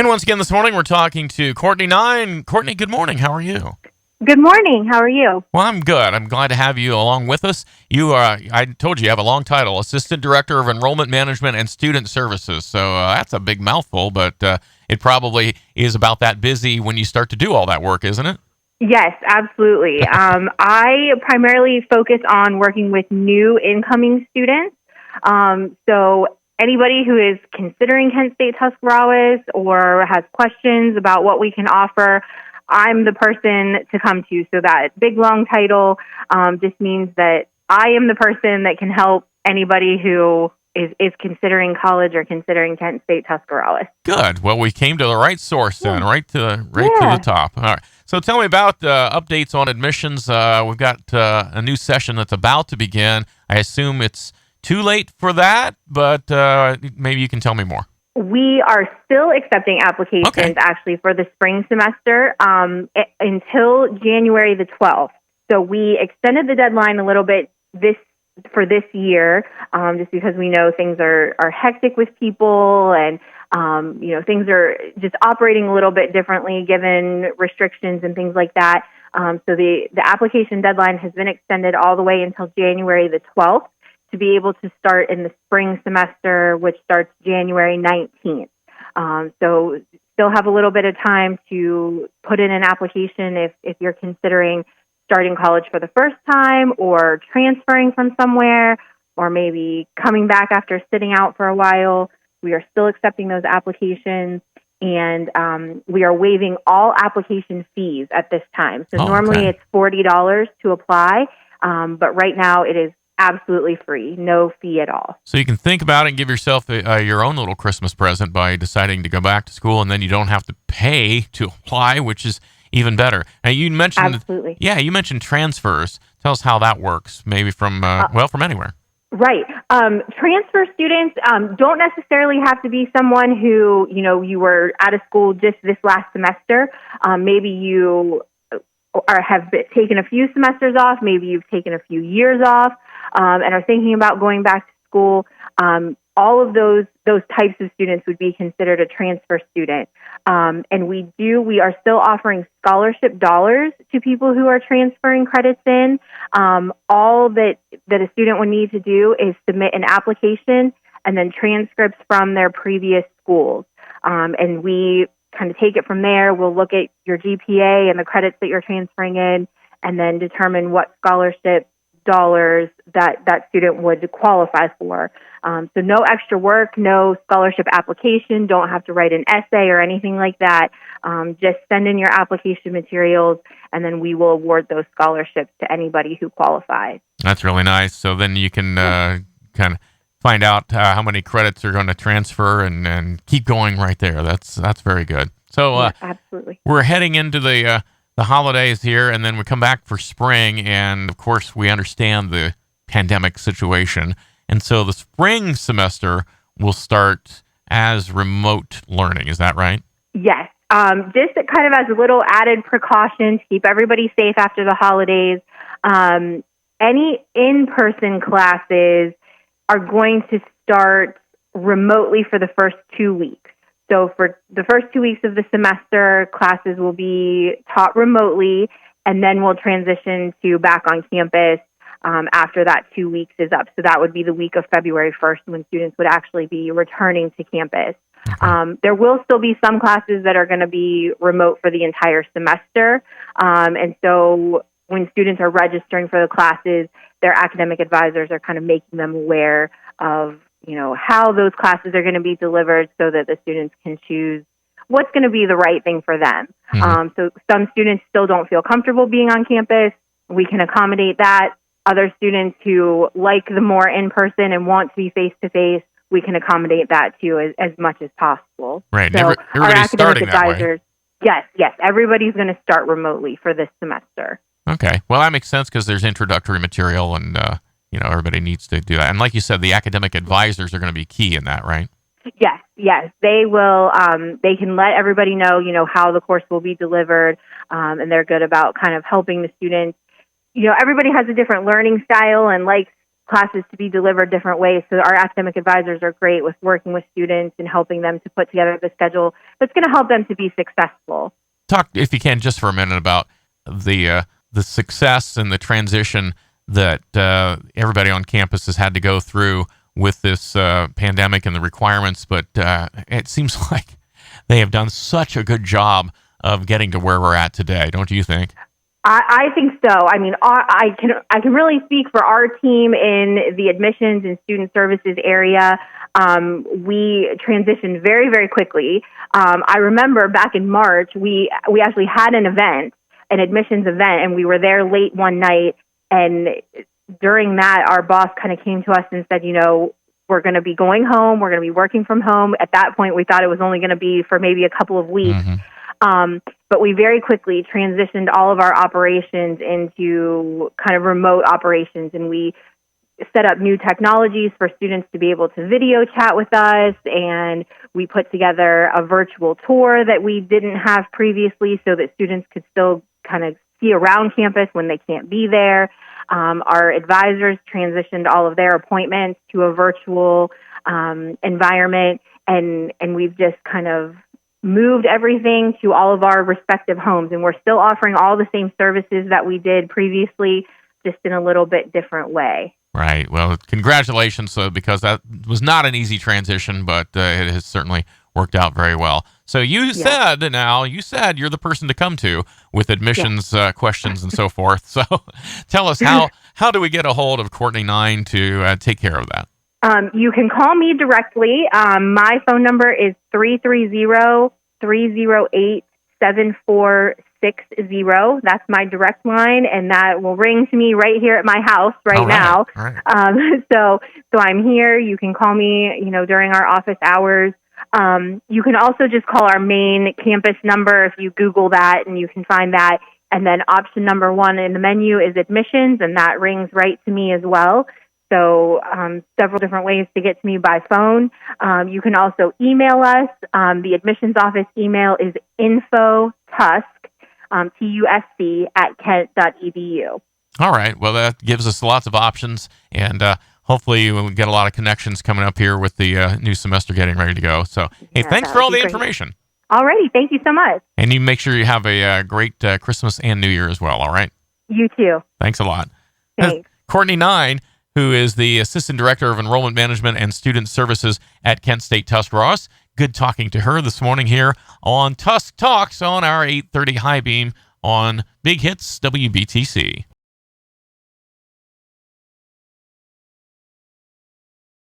And once again this morning, we're talking to Courtney Nine. Courtney, good morning. How are you? Good morning. How are you? Well, I'm good. I'm glad to have you along with us. You are, I told you have a long title, Assistant Director of Enrollment Management and Student Services. So that's a big mouthful, but it probably is about that busy when you start to do all that work, isn't it? Yes, absolutely. I primarily focus on working with new incoming students. So anybody who is considering Kent State Tuscarawas or has questions about what we can offer, I'm the person to come to. So that big, long title just means that I am the person that can help anybody who is considering college or considering Kent State Tuscarawas. Good. Well, we came to the right source then, right to the top. All right. So tell me about updates on admissions. We've got a new session that's about to begin. I assume it's too late for that, but maybe you can tell me more. We are still accepting applications actually for the spring semester until January the 12th. So we extended the deadline a little bit for this year, just because we know things are hectic with people and, things are just operating a little bit differently given restrictions and things like that. So the application deadline has been extended all the way until January the 12th to be able to start in the spring semester, which starts January 19th. So still have a little bit of time to put in an application if you're considering starting college for the first time or transferring from somewhere or maybe coming back after sitting out for a while. We are still accepting those applications, and we are waiving all application fees at this time. So normally it's $40 to apply, but right now it is absolutely free, no fee at all. So you can think about it and give yourself your own little Christmas present by deciding to go back to school, and then you don't have to pay to apply, which is even better. Now you mentioned, absolutely. Yeah, you mentioned transfers. Tell us how that works. Maybe from from anywhere. Right. Transfer students don't necessarily have to be someone who you were out of school just this last semester. Maybe you have taken a few semesters off. Maybe you've taken a few years off. And are thinking about going back to school. All of those types of students would be considered a transfer student. And we are still offering scholarship dollars to people who are transferring credits in. All that a student would need to do is submit an application and then transcripts from their previous schools. And we kind of take it from there. We'll look at your GPA and the credits that you're transferring in and then determine what scholarship dollars that student would qualify for. So no extra work, no scholarship application, don't have to write an essay or anything like that. Just send in your application materials, and then we will award those scholarships to anybody who qualifies. That's really nice. So then you can kind of find out how many credits are going to transfer and keep going right there. That's very good. So absolutely. We're heading into the holidays here, and then we come back for spring, and of course we understand the pandemic situation, and so the spring semester will start as remote learning. Is that right? Yes. Just kind of as a little added precaution to keep everybody safe after the holidays, any in-person classes are going to start remotely for the first 2 weeks. So for the first 2 weeks of the semester, classes will be taught remotely, and then we'll transition to back on campus after that 2 weeks is up. So that would be the week of February 1st when students would actually be returning to campus. There will still be some classes that are going to be remote for the entire semester. And so when students are registering for the classes, their academic advisors are kind of making them aware of how those classes are going to be delivered so that the students can choose what's going to be the right thing for them. So some students still don't feel comfortable being on campus. We can accommodate that. Other students who like the more in-person and want to be face-to-face, we can accommodate that too as much as possible. Right. So Everybody's our academic starting advisors, that way. Yes. Everybody's going to start remotely for this semester. Okay. Well, that makes sense because there's introductory material and, everybody needs to do that. And like you said, the academic advisors are going to be key in that, right? Yes. They will, they can let everybody know, how the course will be delivered. And they're good about kind of helping the students. Everybody has a different learning style and likes classes to be delivered different ways. So our academic advisors are great with working with students and helping them to put together the schedule that's going to help them to be successful. Talk, if you can, just for a minute about the success and the transition that everybody on campus has had to go through with this pandemic and the requirements. But it seems like they have done such a good job of getting to where we're at today, don't you think? I think so. I mean, I can really speak for our team in the admissions and student services area. We transitioned very, very quickly. I remember back in March, we actually had an admissions event, and we were there late one night. And during that, our boss kind of came to us and said, we're going to be going home. We're going to be working from home. At that point, we thought it was only going to be for maybe a couple of weeks. Mm-hmm. But we very quickly transitioned all of our operations into kind of remote operations, and we set up new technologies for students to be able to video chat with us, and we put together a virtual tour that we didn't have previously so that students could still kind of see around campus when they can't be there. Our advisors transitioned all of their appointments to a virtual environment, and we've just kind of moved everything to all of our respective homes, and we're still offering all the same services that we did previously, just in a little bit different way. Right. Well, congratulations, because that was not an easy transition, but it has certainly worked out very well. So you said you're the person to come to with admissions questions and so forth. So tell us, how do we get a hold of Courtney 9 to take care of that? You can call me directly. My phone number is 330-308-7460. That's my direct line, and that will ring to me right here at my house now. All right. So I'm here. You can call me, during our office hours. You can also just call our main campus number if you Google that, and you can find that. And then option number 1 in the menu is admissions, and that rings right to me as well. So several different ways to get to me by phone. You can also email us. The admissions office email is info.tusc, TUSC, @kent.edu. All right. Well, that gives us lots of options, and hopefully we'll get a lot of connections coming up here with the new semester getting ready to go. So, hey, thanks for all the information. All righty. Thank you so much. And you make sure you have a great Christmas and New Year as well, all right? You too. Thanks a lot. Thanks. Courtney 9, who is the Assistant Director of Enrollment Management and Student Services at Kent State Tusc Ross. Good talking to her this morning here on Tusc Talks on our 8:30 high beam on Big Hits WBTC.